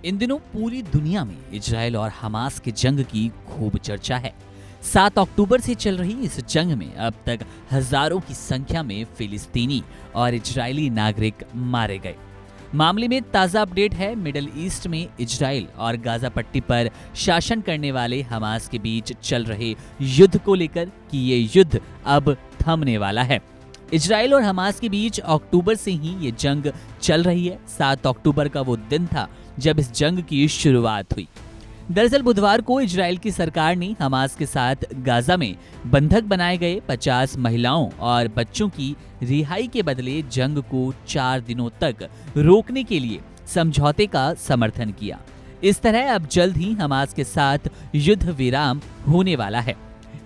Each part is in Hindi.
इन दिनों पूरी दुनिया में इजराइल और हमास की जंग की खूब चर्चा है। 7 अक्टूबर से चल रही इस जंग में अब तक हजारों की संख्या में फिलिस्तीनी और इजरायली नागरिक मारे गए। मामले में ताजा अपडेट है। मिडिल ईस्ट में इजराइल और गाजा पट्टी पर शासन करने वाले हमास के बीच चल रहे युद्ध को लेकर कि ये युद्ध अब थमने वाला है। इजराइल और हमास के बीच अक्टूबर से ही ये जंग चल रही है। 7 अक्टूबर का वो दिन था जब इस जंग की शुरुआत हुई। दरअसल बुधवार को इजराइल की सरकार ने हमास के साथ गाजा में बंधक बनाए गए 50 महिलाओं और बच्चों की रिहाई के बदले जंग को 4 दिनों तक रोकने के लिए समझौते का समर्थन किया। इस तरह अब जल्द ही हमास के साथ युद्ध विराम होने वाला है।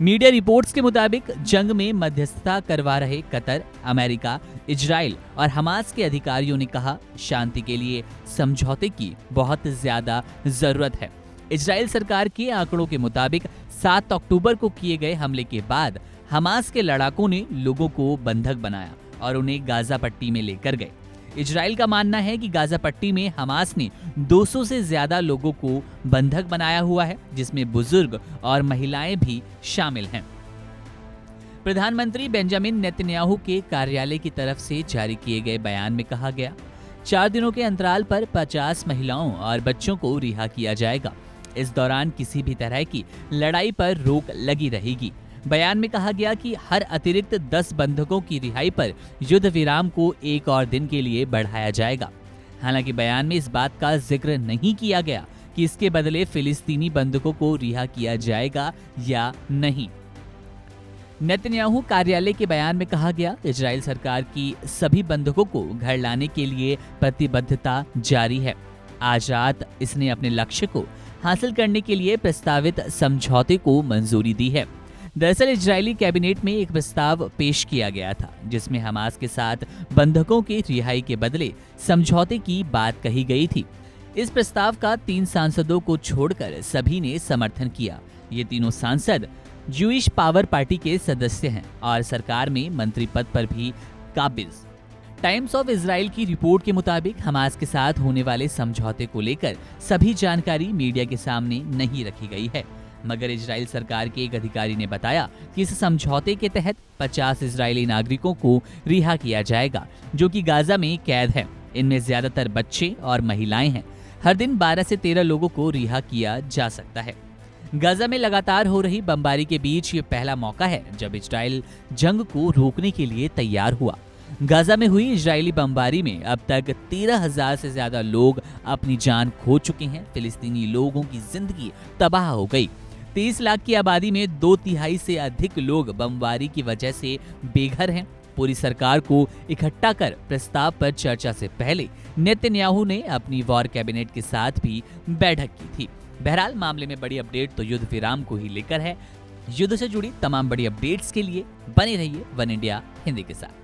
मीडिया रिपोर्ट्स के मुताबिक जंग में मध्यस्थता करवा रहे कतर, अमेरिका, इजराइल और हमास के अधिकारियों ने कहा, शांति के लिए समझौते की बहुत ज्यादा जरूरत है। इजराइल सरकार के आंकड़ों के मुताबिक 7 अक्टूबर को किए गए हमले के बाद हमास के लड़ाकों ने लोगों को बंधक बनाया और उन्हें गाजा पट्टी में लेकर गए। इजराइल का मानना है कि गाजा पट्टी में हमास ने 200 से ज्यादा लोगों को बंधक बनाया हुआ है, जिसमें बुजुर्ग और महिलाएं भी शामिल हैं। प्रधानमंत्री बेंजामिन नेतन्याहू के कार्यालय की तरफ से जारी किए गए बयान में कहा गया, 4 दिनों के अंतराल पर 50 महिलाओं और बच्चों को रिहा किया जाएगा। इस दौरान किसी भी तरह की लड़ाई पर रोक लगी रहेगी। बयान में कहा गया कि हर अतिरिक्त 10 बंधकों की रिहाई पर युद्ध विराम को 1 और दिन के लिए बढ़ाया जाएगा। हालांकि बयान में इस बात का जिक्र नहीं किया गया कि इसके बदले फिलिस्तीनी बंधकों को रिहा किया जाएगा या नहीं। नेतन्याहू कार्यालय के बयान में कहा गया, इजराइल सरकार की सभी बंधकों को घर लाने के लिए प्रतिबद्धता जारी है। आज रात इसने अपने लक्ष्य को हासिल करने के लिए प्रस्तावित समझौते को मंजूरी दी है। दरअसल इजरायली कैबिनेट में एक प्रस्ताव पेश किया गया था, जिसमें हमास के साथ बंधकों की रिहाई के बदले समझौते की बात कही गई थी। इस प्रस्ताव का 3 सांसदों को छोड़कर सभी ने समर्थन किया। ये तीनों सांसद ज्यूइश पावर पार्टी के सदस्य हैं और सरकार में मंत्री पद पर भी काबिज। टाइम्स ऑफ इजराइल की रिपोर्ट के मुताबिक हमास के साथ होने वाले समझौते को लेकर सभी जानकारी मीडिया के सामने नहीं रखी गई है, मगर इजराइल सरकार के एक अधिकारी ने बताया कि इस समझौते के तहत 50 इजरायली नागरिकों को रिहा किया जाएगा, जो कि गाजा में कैद हैं। इनमें ज्यादातर बच्चे और महिलाएं हैं। हर दिन 12 से 13 लोगों को रिहा किया जा सकता है। गाजा में लगातार हो रही बमबारी के बीच ये पहला मौका है जब इजराइल जंग को रोकने के लिए तैयार हुआ। गाजा में हुई इजरायली बमबारी में अब तक 13,000 से ज्यादा लोग अपनी जान खो चुके हैं। फिलिस्तीनी लोगों की जिंदगी तबाह हो गई। 30 लाख की आबादी में 2/3 से अधिक लोग बमबारी की वजह से बेघर हैं। पूरी सरकार को इकट्ठा कर प्रस्ताव पर चर्चा से पहले नेतन्याहू ने अपनी वॉर कैबिनेट के साथ भी बैठक की थी। बहरहाल मामले में बड़ी अपडेट तो युद्ध विराम को ही लेकर है। युद्ध से जुड़ी तमाम बड़ी अपडेट्स के लिए बने रहिए वन इंडिया हिंदी के साथ।